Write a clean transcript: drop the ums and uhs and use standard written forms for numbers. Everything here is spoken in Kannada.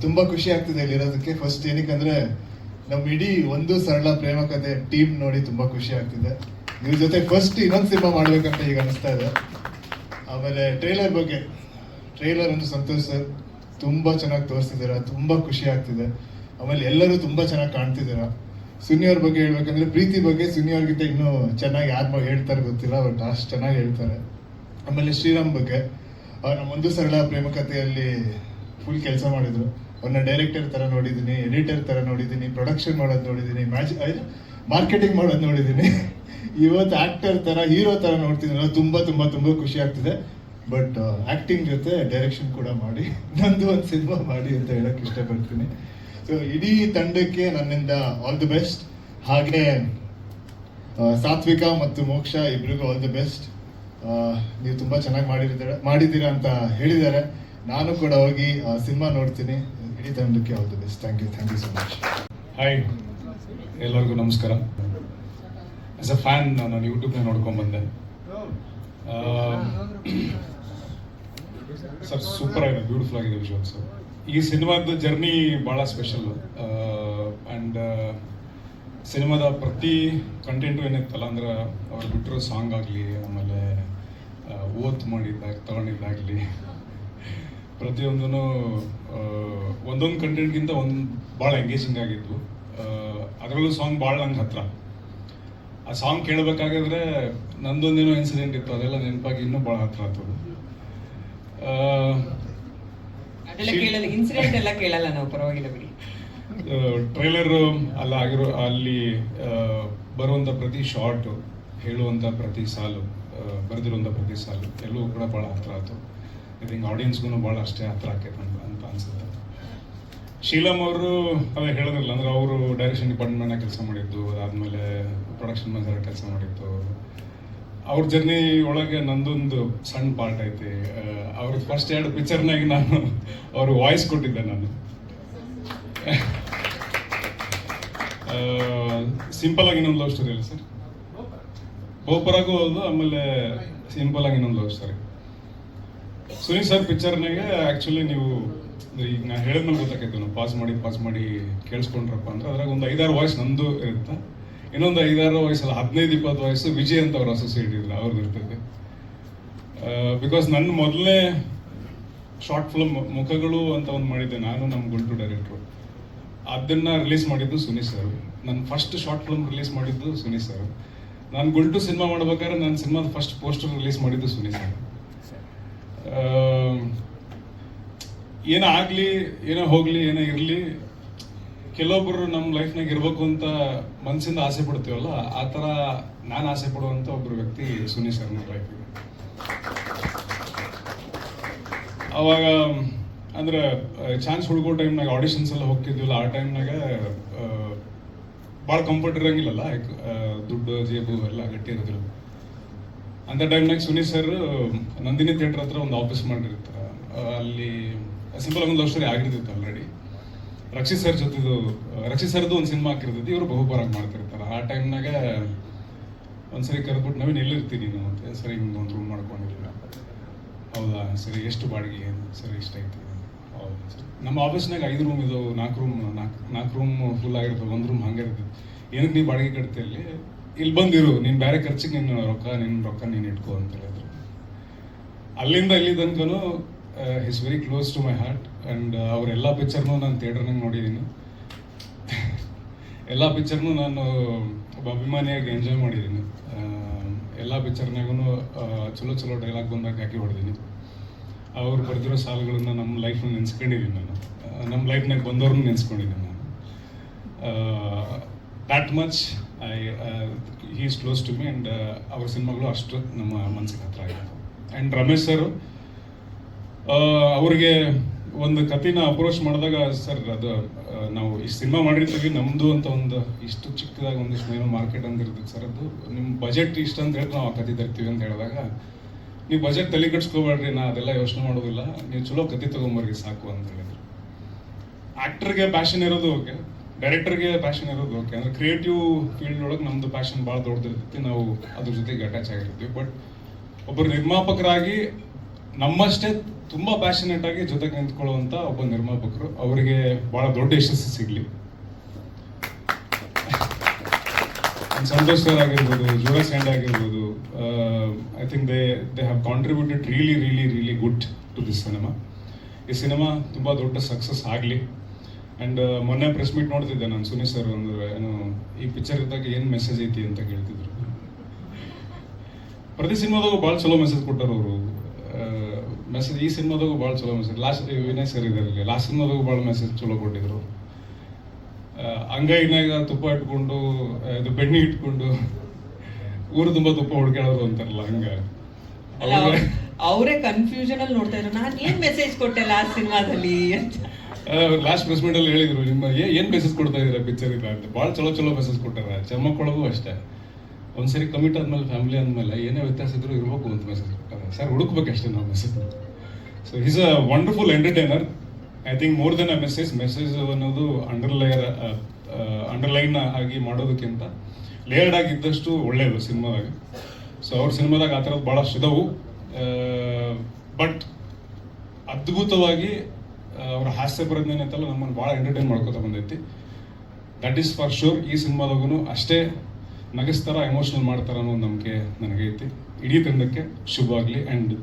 ತುಂಬಾ ಖುಷಿ ಆಗ್ತಿದೆ ಇಲ್ಲಿರೋದಕ್ಕೆ. ಫಸ್ಟ್ ಏನಕ್ಕಂದ್ರೆ ನಮ್ಮ ಇಡೀ ಒಂದು ಸರಳ ಪ್ರೇಮ ಕಥೆ ಟೀಮ್ ನೋಡಿ ತುಂಬಾ ಖುಷಿ ಆಗ್ತಿದೆ. ಇವ್ರ ಜೊತೆ ಫಸ್ಟ್ ಇನ್ನೊಂದು ಸಿನಿಮಾ ಮಾಡ್ಬೇಕಂತ ಈಗ ಅನಿಸ್ತಾ ಇದೆ. ಆಮೇಲೆ ಟ್ರೈಲರ್ ಅಂದ್ರೆ ಸಂತೋಷ್ ಸರ್ ತುಂಬಾ ಚೆನ್ನಾಗಿ ತೋರಿಸ್ತಿದ್ದೀರಾ, ತುಂಬಾ ಖುಷಿ ಆಗ್ತಿದೆ. ಆಮೇಲೆ ಎಲ್ಲರೂ ತುಂಬಾ ಚೆನ್ನಾಗಿ ಕಾಣ್ತಿದ್ದೀರಾ. ಸುನಿ ಅವ್ರ ಬಗ್ಗೆ ಹೇಳ್ಬೇಕಂದ್ರೆ ಪ್ರೀತಿ ಬಗ್ಗೆ ಸುನಿ ಅವ್ರಿಗಿಂತ ಇನ್ನೂ ಚೆನ್ನಾಗಿ ಯಾರು ಹೇಳ್ತಾರೆ ಗೊತ್ತಿಲ್ಲ, ಬಟ್ ಅಷ್ಟು ಚೆನ್ನಾಗಿ ಹೇಳ್ತಾರೆ. ಆಮೇಲೆ ಶ್ರೀರಾಮ್ ಬಗ್ಗೆ ನಮ್ಮ ಒಂದು ಸರಳ ಪ್ರೇಮ ಕಥೆಯಲ್ಲಿ ಫುಲ್ ಕೆಲಸ ಮಾಡಿದ್ರು. ಅವ್ರನ್ನ ಡೈರೆಕ್ಟರ್ ತರ ನೋಡಿದ್ದೀನಿ, ಎಡಿಟರ್ ತರ ನೋಡಿದ್ದೀನಿ, ಪ್ರೊಡಕ್ಷನ್ ಮಾಡೋದು ನೋಡಿದ್ದೀನಿ, ಮಾರ್ಕೆಟಿಂಗ್ ಮಾಡೋದು ನೋಡಿದ್ದೀನಿ. ಇವತ್ತು ಆಕ್ಟರ್ ತರ ಹೀರೋ ತರ ನೋಡ್ತಿದ್ದೀನಿ. ತುಂಬಾ ತುಂಬಾ ತುಂಬಾ ಖುಷಿ ಆಗ್ತಿದೆ. ಬಟ್ ಆಕ್ಟಿಂಗ್ ಜೊತೆ ಡೈರೆಕ್ಷನ್ ಕೂಡ ಮಾಡಿ ನಂದು ಒಂದು ಸಿನಿಮಾ ಮಾಡಿ ಅಂತ ಹೇಳಕ್ ಇಷ್ಟಪಡ್ತೀನಿ. ಸೊ ಇಡೀ ತಂಡಕ್ಕೆ ನನ್ನಿಂದ ಆಲ್ ದಿ ಬೆಸ್ಟ್. ಹಾಗೆ ಸಾತ್ವಿಕ ಮತ್ತು ಮೋಕ್ಷ ಇಬ್ರಿಗೂ ಆಲ್ ದಿ ಬೆಸ್ಟ್. ನೀವು ತುಂಬಾ ಚೆನ್ನಾಗಿ ಮಾಡಿದ್ದೀರಾ ಅಂತ ಹೇಳಿದ್ದಾರೆ. ನಾನು ಕೂಡ ಹೋಗಿ ಸಿನಿಮಾ ನೋಡ್ತೀನಿ. ಇಡೀ ತಂಡಕ್ಕೆ all the best. Thank you so much. Hi, ಎಲ್ಲರಿಗೂ ನಮಸ್ಕಾರ. ಆಸ್ ಅ ಫ್ಯಾನ್ ನಾನು ಯೂಟ್ಯೂಬ್ನ ನೋಡ್ಕೊಂಡ್ ಬಂದೆ. ಸರ್ ಸೂಪರ್ ಆಗಿದೆ, ಬ್ಯೂಟಿಫುಲ್ ಆಗಿದೆ ವಿಜುವಲ್ಸ್. ಈ ಸಿನಿಮಾದ ಜರ್ನಿ ಭಾಳ ಸ್ಪೆಷಲ್. ಆ್ಯಂಡ್ ಸಿನಿಮಾದ ಪ್ರತಿ ಕಂಟೆಂಟು ಏನಿತ್ತಲ್ಲ, ಅಂದ್ರೆ ಅವ್ರು ಬಿಟ್ಟಿರೋ ಸಾಂಗ್ ಆಗಲಿ, ಆಮೇಲೆ ಓತ್ ತಗೊಂಡಿದ್ದಾಗಲಿ, ಪ್ರತಿಯೊಂದೂ ಒಂದೊಂದು ಕಂಟೆಂಟ್ಗಿಂತ ಒಂದು ಭಾಳ ಎಂಗೇಜಿಂಗ್ ಆಗಿದ್ವು. ಅದರಲ್ಲೂ ಸಾಂಗ್ ಭಾಳ ನಂಗೆ ಹತ್ರ. ಆ ಸಾಂಗ್ ಕೇಳಬೇಕಾಗಿದ್ರೆ ನಂದೊಂದೇನೋ ಇನ್ಸಿಡೆಂಟ್ ಇತ್ತು, ಅದೆಲ್ಲ ನೆನಪಾಗಿ ಇನ್ನೂ ಭಾಳ ಹತ್ರ ಆಗ್ತದೆ. ಇನ್ಸಿಡೆಂಟ್ ಎಲ್ಲ ಕೇಳಲ್ಲ ನಾವು, ಪರವಾಗಿಲ್ಲ ಬಿಡಿ. ಟ್ರೈಲರ್ ಅಲ್ಲಿ ಬರುವಂಥ ಪ್ರತಿ ಶಾರ್ಟ್, ಹೇಳುವಂಥ ಪ್ರತಿ ಸಾಲು, ಬರೆದಿರುವಂಥ ಪ್ರತಿ ಸಾಲು ಎಲ್ಲವೂ ಕೂಡ ಭಾಳ ಹತ್ರ ಆಯ್ತು. ಐ ಥಿಂಕ್ ಆಡಿಯನ್ಸ್ಗೂ ಭಾಳ ಅಷ್ಟೇ ಹತ್ರ ಆಕೈತೆ ಅಂತ ಅನ್ಸುತ್ತೆ. ಶೀಲಮ್ ಅವರು ಅದೇ ಹೇಳಿದ್ರಲ್ಲ, ಅಂದ್ರೆ ಅವರು ಡೈರೆಕ್ಷನ್ ಡಿಪಾರ್ಟ್ಮೆಂಟ್ನಾಗ ಕೆಲಸ ಮಾಡಿದ್ದು, ಅದಾದಮೇಲೆ ಪ್ರೊಡಕ್ಷನ್ ಮ್ಯಾನೇಜರ್ ಕೆಲಸ ಮಾಡಿದ್ದು. ಅವ್ರ ಜರ್ನಿ ಒಳಗೆ ನಂದೊಂದು ಸಣ್ಣ ಪಾರ್ಟ್ ಐತಿ. ಅವ್ರದ್ದು ಫಸ್ಟ್ 2 ಪಿಕ್ಚರ್ನಾಗ ನಾನು ಅವ್ರ ವಾಯ್ಸ್ ಕೊಟ್ಟಿದ್ದೆ. ನಾನು ಸಿಂಪಲ್ ಆಗಿ ಇನ್ನೊಂದು ಲವ್ ಸ್ಟೋರಿ ಅಲ್ಲ ಸರ್, ಗೋಪರಾಗೂ ಹೌದು, ಆಮೇಲೆ ಸಿಂಪಲ್ ಆಗಿ ಇನ್ನೊಂದು ಲವ್ ಸ್ಟೋರಿ. ಸುನಿ ಸರ್ ಪಿಕ್ಚರ್ನಾಗೆ ಆ್ಯಕ್ಚುಲಿ ನೀವು ಈಗ ನಾನು ಹೇಳಿದ್ಮೇಲೆ ಗೊತ್ತಾಕೈತೆ, ನಾವು ಪಾಸ್ ಮಾಡಿ ಕೇಳಿಸ್ಕೊಂಡ್ರಪ್ಪ ಅಂದ್ರೆ ಅದ್ರಾಗ ಒಂದು 5-6 ವಾಯ್ಸ್ ನಂದು ಇರುತ್ತೆ, ಇನ್ನೊಂದು 5-6 ವಾಯ್ಸಲ್ಲ 15-20 ವಾಯ್ಸು ವಿಜಯ್ ಅಂತ ಅವ್ರು ಅಸೋಸಿಯೇಟ್ ಇದ್ರು, ಅವ್ರದ್ದು ಇರ್ತೈತೆ. ಬಿಕಾಸ್ ನನ್ನ ಮೊದಲನೇ ಶಾರ್ಟ್ ಫಿಲ್ಮ್ ಮುಖಗಳು ಅಂತ ಒಂದು ಮಾಡಿದ್ದೆ ನಾನು, ನಮ್ಮ ಗುಂಟು ಡೈರೆಕ್ಟ್ರು. ಅದನ್ನು ರಿಲೀಸ್ ಮಾಡಿದ್ದು ಸುನಿ ಸರ್. ನನ್ನ ಫಸ್ಟ್ ಶಾರ್ಟ್ ಫಿಲ್ಮ್ ರಿಲೀಸ್ ಮಾಡಿದ್ದು ಸುನಿ ಸರ್. ನಾನು ಗುಂಟು ಸಿನಿಮಾ ಮಾಡ್ಬೇಕಾದ್ರೆ ನನ್ನ ಸಿನಿಮಾದ ಫಸ್ಟ್ ಪೋಸ್ಟರ್ ರಿಲೀಸ್ ಮಾಡಿದ್ದು ಸುನಿ ಸರ್. ಏನೋ ಆಗಲಿ, ಏನೋ ಹೋಗಲಿ, ಏನೋ ಇರಲಿ, ಕೆಲವೊಬ್ಬರು ನಮ್ಮ ಲೈಫ್ನಾಗ ಇರಬೇಕು ಅಂತ ಮನಸ್ಸಿಂದ ಆಸೆ ಪಡ್ತೀವಲ್ಲ, ಆ ಥರ ನಾನು ಆಸೆ ಪಡುವಂಥ ಒಬ್ಬರು ವ್ಯಕ್ತಿ ಸುನಿ ಸರ್ ನನ್ನ ಲೈಫಿಗೆ. ಅವಾಗ ಅಂದ್ರೆ ಚಾನ್ಸ್ ಹುಡುಗೋ ಟೈಮ್ನಾಗ ಆಡಿಷನ್ಸ್ ಎಲ್ಲ ಹೋಗ್ತಿದ್ವಿಲ್ಲ, ಆ ಟೈಮ್ನಾಗ ಭಾಳ ಕಂಫರ್ಟ್ ಇರೋಂಗಿಲ್ಲಲ್ಲ, ದುಡ್ಡು ಜೇಬು ಎಲ್ಲ ಗಟ್ಟಿ ಇರೋದಿಲ್ಲ. ಅಂಥ ಟೈಮ್ನಾಗ ಸುನಿ ಸರ್ ನಂದಿನಿ ಥಿಯೇಟರ್ ಹತ್ರ ಒಂದು ಆಫೀಸ್ ಮಾಡಿರ್ತಾರೆ. ಅಲ್ಲಿ ಸಿಂಪಲ್ ಒಂದು ಲವ್ ಸ್ಟೋರಿ ಆಗಿರ್ತಿತ್ತು ಆಲ್ರೆಡಿ. ರಕ್ಷಿತ್ ಸರ್ದು ಒಂದು ಸಿನಿಮಾ ಹಾಕಿರ್ತೈತಿ, ಇವರು ಬಹುಪರಾಗಿ ಮಾಡ್ತಿರ್ತಾರೆ. ಆ ಟೈಮ್ನಾಗ ಒಂದ್ಸರಿ ಕರೆದ್ಬಿಟ್ಟು ನವೀನ್ ಎಲ್ಲಿರ್ತೀನಿ ನೀನು ಅಂತ. ಸರಿ, ಹಿಂಗೆ ಒಂದು ರೂಮ್ ಮಾಡ್ಕೊಂಡಿಲ್ಲ. ಹೌದಾ, ಸರಿ, ಎಷ್ಟು ಬಾಡಿಗೆ? ಸರಿ, ಇಷ್ಟ ಐತಿ. ಹೌದು ಸರಿ. ನಮ್ಮ ಆಫೀಸ್ನಾಗ 5 ರೂಮ್ ಇದಾವೆ, 4 ರೂಮ್ ಫುಲ್ ಆಗಿರ್ತವೆ, 1 ರೂಮ್ ಹಂಗೆ ಇರ್ತೈತಿ. ಏನಕ್ಕೆ ನೀವು ಬಾಡಿಗೆ ಕಟ್ತಿ? ಇಲ್ಲಿ ಬಂದಿರು, ನೀನು ಬೇರೆ ಖರ್ಚಿಗೆ ನಿನ್ನ ರೊಕ್ಕ ನೀನು ಇಟ್ಕೋ ಅಂತ ಹೇಳಿದ್ರು. ಅಲ್ಲಿಂದ ಇಲ್ಲಿ ತನಕನೂ is very close to my heart. And ಅವರೆಲ್ಲ ಪಿಕ್ಚರ್ನೂ ನಾನು ಥಿಯೇಟರ್ನಾಗ ನೋಡಿದ್ದೀನಿ. ಎಲ್ಲ ಪಿಕ್ಚರ್ನೂ ನಾನು ಒಬ್ಬ ಅಭಿಮಾನಿಯಾಗಿ ಎಂಜಾಯ್ ಮಾಡಿದ್ದೀನಿ. ಎಲ್ಲ ಪಿಕ್ಚರ್ನಾಗೂ ಚಲೋ ಡೈಲಾಗ್ ಬಂದಾಗ ಹಾಕಿ ಹೊಡೆದೀನಿ. ಅವ್ರು ಬರೆದಿರೋ ಸಾಲುಗಳನ್ನ ನಮ್ಮ ಲೈಫ್ನ ನೆನೆಸ್ಕೊಂಡಿದ್ದೀನಿ ನಾನು, ನಮ್ಮ ಲೈಫ್ನಾಗ ಬಂದವ್ರನ್ನ ನೆನೆಸ್ಕೊಂಡಿದ್ದೀನಿ ನಾನು. That much he is close to me. And ಅವ್ರ ಸಿನಿಮಾಗಳು ಅಷ್ಟು ನಮ್ಮ ಮನಸ್ಸಿಗೆ ಹತ್ರ ಆಗಿದೆ. ಆ್ಯಂಡ್ ರಮೇಶ್ ಸರು ಅವ್ರಿಗೆ ಒಂದು ಕಥೆನ ಅಪ್ರೋಚ್ ಮಾಡಿದಾಗ, ಸರ್ ಅದು ನಾವು ಇಷ್ಟು ಸಿನಿಮಾ ಮಾಡಿರ್ತೀವಿ, ನಮ್ಮದು ಅಂತ ಒಂದು ಇಷ್ಟು ಚಿಕ್ಕದಾಗಿ ಒಂದಿಷ್ಟು ಏನೋ ಮಾರ್ಕೆಟ್ ಅಂತ ಇರ್ತದೆ ಸರ್, ಅದು ನಿಮ್ಮ ಬಜೆಟ್ ಇಷ್ಟ ಅಂತ ಹೇಳಿ ನಾವು ಆ ಕತೆ ತರ್ತೀವಿ ಅಂತ ಹೇಳಿದಾಗ, ನೀವು ಬಜೆಟ್ ತಲೆ ಕಟ್ಸ್ಕೊಬೇಡ್ರಿ, ನಾ ಅದೆಲ್ಲ ಯೋಚನೆ ಮಾಡೋದಿಲ್ಲ, ನೀವು ಚಲೋ ಕತೆ ತೊಗೊಂಬರ್ರಿ ಸಾಕು ಅಂತ ಹೇಳಿದ್ರು. ಆ್ಯಕ್ಟರ್ಗೆ ಪ್ಯಾಷನ್ ಇರೋದು ಓಕೆ, ಡೈರೆಕ್ಟರ್ಗೆ ಪ್ಯಾಷನ್ ಇರೋದು ಓಕೆ. ಅಂದರೆ ಕ್ರಿಯೇಟಿವ್ ಫೀಲ್ಡ್ ಒಳಗೆ ನಮ್ಮದು ಪ್ಯಾಷನ್ ಭಾಳ ದೊಡ್ಡದಿರ್ತೈತಿ, ನಾವು ಅದ್ರ ಜೊತೆಗೆ ಅಟ್ಯಾಚ್ ಆಗಿರ್ತೀವಿ. ಬಟ್ ಒಬ್ಬರು ನಿರ್ಮಾಪಕರಾಗಿ ನಮ್ಮಷ್ಟೇ ತುಂಬಾ ಪ್ಯಾಷನೇಟ್ ಆಗಿ ಜೊತೆಗೆ ನಿಂತ್ಕೊಳ್ಳುವಂತ ಒಬ್ಬ ನಿರ್ಮಾಪಕರು, ಅವರಿಗೆ ಬಹಳ ದೊಡ್ಡ ಯಶಸ್ಸು ಸಿಗ್ಲಿ. ಸಂತೋಷ್ ಸರ್ ಆಗಿರ್ಬೋದು, ಜೋರಸ್ ಹ್ಯಾಂಡ್ ಆಗಿರ್ಬೋದು, I think they have contributed really good to this cinema. ಈ ಸಿನಿಮಾ ತುಂಬ ದೊಡ್ಡ ಸಕ್ಸಸ್ ಆಗಲಿ. ಆ್ಯಂಡ್ ಮೊನ್ನೆ ಪ್ರೆಸ್ ಮೀಟ್ ನೋಡ್ತಿದ್ದೆ ನಾನು, ಸುನಿ ಸರ್ ಒಂದು ಏನು ಈ ಪಿಕ್ಚರ್ ಇದ್ದಾಗ ಏನು ಮೆಸೇಜ್ ಐತಿ ಅಂತ ಕೇಳ್ತಿದ್ರು. ಪ್ರತಿ ಸಿನಿಮಾದಾಗೂ ಭಾಳ ಚಲೋ ಮೆಸೇಜ್ ಕೊಟ್ಟರು ಅವರು. ಮೆಸೇಜ್ ಈ ಸಿನಿಮಾದಾಗೂ ಭಾಳ ಚಲೋ ಮೆಸೇಜ್. ಲಾಸ್ಟ್ ವಿನಯ್ ಸರ್ ಇದಾರಲ್ಲಿ ಲಾಸ್ಟ್ ಸಿನಿಮಾದಾಗೂ ಭಾಳ ಮೆಸೇಜ್ ಚಲೋ ಕೊಟ್ಟಿದ್ರು. ಅಂಗೈನಾಗ ತುಪ್ಪ ಇಟ್ಕೊಂಡು ಇದು ಬೆಣ್ಣೆ ಇಟ್ಕೊಂಡು ಊರು ತುಂಬ ತುಪ್ಪ ಹುಡ್ಕ್ಯಾಡೋರು ಅಂತಾರಲ್ಲ, ಹಂಗ ಅವರೇ ಕನ್ಫ್ಯೂಷನ್ ಅಲ್ಲಿ ನೋಡ್ತಾ ಇದ್ರು, ನಾನು ಏನ್ ಮೆಸೇಜ್ ಕೊಟ್ಟೆ ಲಾಸ್ಟ್ ಸಿನಿಮಾದಲ್ಲಿ ಅಂತ. ಲಾಸ್ಟ್ ಪ್ರೆಸ್ ಮೀಟ್ ಅಲ್ಲಿ ಹೇಳಿದ್ರು, ನಿಮ್ಮ ಏನ್ ಮೆಸೇಜ್ ಕೊಡ್ತಾ ಇದೀರಾ ಪಿಕ್ಚರ್ ಇಲ್ಲ ಅಂತ. ಭಾಳ ಚಲೋ ಮೆಸೇಜ್ ಕೊಟ್ಟಾರ. ಚಮ್ಮಕ್ಕೊಳಗೂ ಅಷ್ಟೇ, ಒಂದ್ಸರಿ ಕಮಿಟ್ ಆದ್ಮೇಲೆ ಫ್ಯಾಮಿಲಿ ಅಂದ್ಮೇಲೆ ಏನೇ ವ್ಯತ್ಯಾಸ ಇದ್ರು ಇರ್ಬೇಕು ಅಂತ ಮೆಸೇಜ್ ಕೊಟ್ಟಾರೆ. ಸರ್ ಹುಡುಕ್ಬೇಕಷ್ಟೇ ನಾವು message. So is a wonderful entertainer. I think more than a message ಅನ್ನೋದು ಅಂಡರ್ಲೈನ್ ಆಗಿ ಮಾಡೋದಕ್ಕಿಂತ ಲೇಯರ್ಡ್ ಆಗಿದ್ದಷ್ಟು ಒಳ್ಳೆಯದು ಸಿನಿಮಾದಾಗ. ಸೊ ಅವ್ರ ಸಿನಿಮಾದಾಗ ಆ ಥರದ್ದು ಭಾಳಷ್ಟು ಇದಾವು. ಬಟ್ ಅದ್ಭುತವಾಗಿ ಅವ್ರ ಹಾಸ್ಯ ಪ್ರಜ್ಞೆ ಅಂತಲ್ಲ ನಮ್ಮನ್ನು ಭಾಳ ಎಂಟರ್ಟೈನ್ ಮಾಡ್ಕೊತಾ ಬಂದೈತಿ. That is for sure. ಈ ಸಿನಿಮಾದಾಗೂ ಅಷ್ಟೇ ನಗಿಸ್ತಾರ, ಎಮೋಷನಲ್ ಮಾಡ್ತಾರ ಅನ್ನೋ ನಂಬಿಕೆ ನನಗೈತಿ. ಇಡೀ ತಂಡಕ್ಕೆ ಶುಭ ಆಗಲಿ. ಆ್ಯಂಡ್